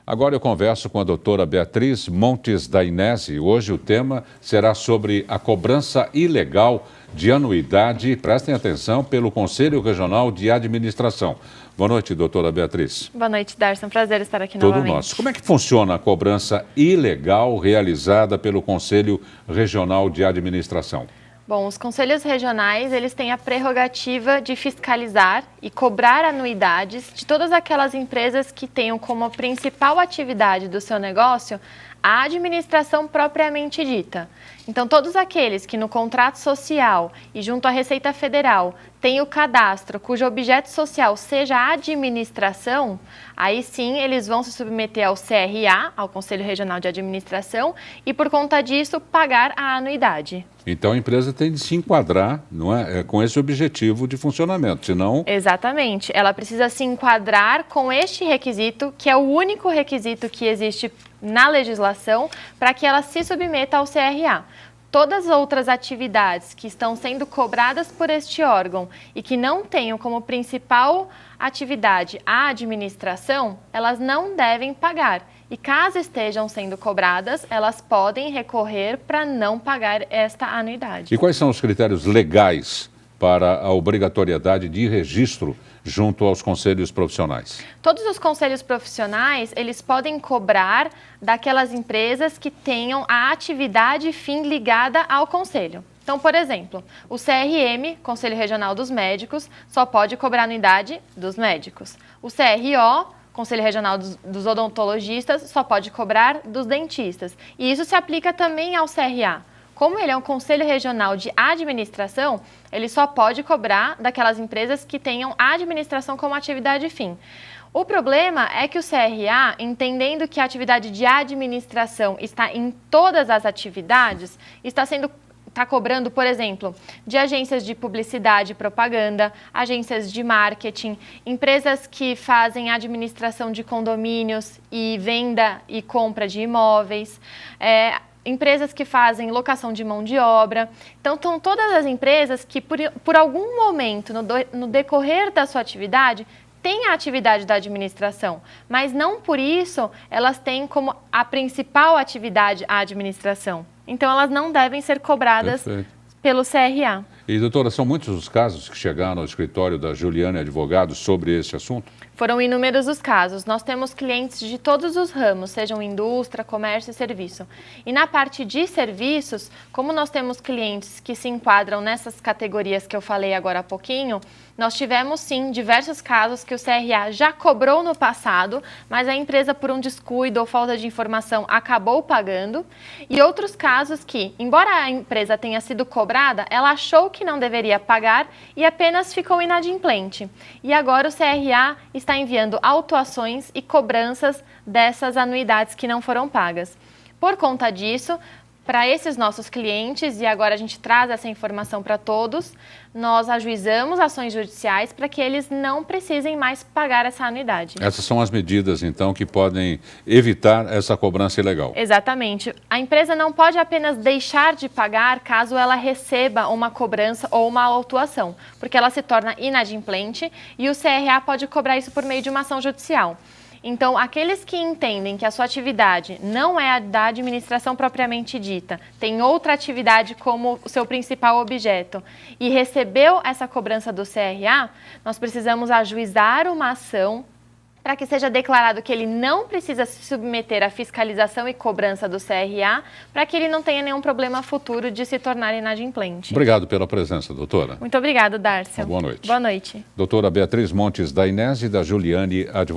Agora eu converso com a doutora Beatriz Montes da Inese. Hoje o tema será sobre a cobrança ilegal de anuidade, prestem atenção, pelo Conselho Regional de Administração. Boa noite, doutora Beatriz. Boa noite, Darcy. É um prazer estar aqui Todo novamente. nosso. Como é que funciona a cobrança ilegal realizada pelo Conselho Regional de Administração? Bom, os conselhos regionais, eles têm a prerrogativa de fiscalizar e cobrar anuidades de todas aquelas empresas que tenham como principal atividade do seu negócio a administração propriamente dita. Então, todos aqueles que no contrato social e junto à Receita Federal têm o cadastro cujo objeto social seja a administração, aí sim eles vão se submeter ao CRA, ao Conselho Regional de Administração, e por conta disso pagar a anuidade. Então a empresa tem de se enquadrar, não é, com esse objetivo de funcionamento, senão... Exatamente. Ela precisa se enquadrar com este requisito, que é o único requisito que existe na legislação para que ela se submeta ao CRA. Todas as outras atividades que estão sendo cobradas por este órgão e que não tenham como principal atividade a administração, elas não devem pagar. E caso estejam sendo cobradas, elas podem recorrer para não pagar esta anuidade. E quais são os critérios legais para a obrigatoriedade de registro junto aos conselhos profissionais? Todos os conselhos profissionais, eles podem cobrar daquelas empresas que tenham a atividade fim ligada ao conselho. Então, por exemplo, o CRM, Conselho Regional dos Médicos, só pode cobrar anuidade dos médicos. O CRO, Conselho Regional dos Odontologistas, só pode cobrar dos dentistas. E isso se aplica também ao CRA. Como ele é um Conselho Regional de Administração, ele só pode cobrar daquelas empresas que tenham a administração como atividade fim. O problema é que o CRA, entendendo que a atividade de administração está em todas as atividades, está cobrando, por exemplo, de agências de publicidade e propaganda, agências de marketing, empresas que fazem administração de condomínios e venda e compra de imóveis, empresas que fazem locação de mão de obra. Então, são todas as empresas que, por algum momento no decorrer da sua atividade, têm a atividade da administração, mas não por isso elas têm como a principal atividade a administração. Então, elas não devem ser cobradas pelo CRA. E, doutora, são muitos os casos que chegaram ao escritório da Juliane Advogados sobre esse assunto? Foram inúmeros os casos. Nós temos clientes de todos os ramos, sejam indústria, comércio e serviço. E na parte de serviços, como nós temos clientes que se enquadram nessas categorias que eu falei agora há pouquinho, nós tivemos sim diversos casos que o CRA já cobrou no passado, mas a empresa por um descuido ou falta de informação acabou pagando. E outros casos que, embora a empresa tenha sido cobrada, ela achou que não deveria pagar e apenas ficou inadimplente. E agora o CRA está enviando autuações e cobranças dessas anuidades que não foram pagas. Por conta disso, para esses nossos clientes, e agora a gente traz essa informação para todos, nós ajuizamos ações judiciais para que eles não precisem mais pagar essa anuidade. Essas são as medidas, então, que podem evitar essa cobrança ilegal. Exatamente. A empresa não pode apenas deixar de pagar caso ela receba uma cobrança ou uma autuação, porque ela se torna inadimplente e o CRA pode cobrar isso por meio de uma ação judicial. Então, aqueles que entendem que a sua atividade não é a da administração propriamente dita, tem outra atividade como o seu principal objeto e recebeu essa cobrança do CRA, nós precisamos ajuizar uma ação para que seja declarado que ele não precisa se submeter à fiscalização e cobrança do CRA, para que ele não tenha nenhum problema futuro de se tornar inadimplente. Obrigado pela presença, doutora. Muito obrigado, Darcy. Boa noite. Boa noite. Doutora Beatriz Montes da Inese, da Juliane Advogados.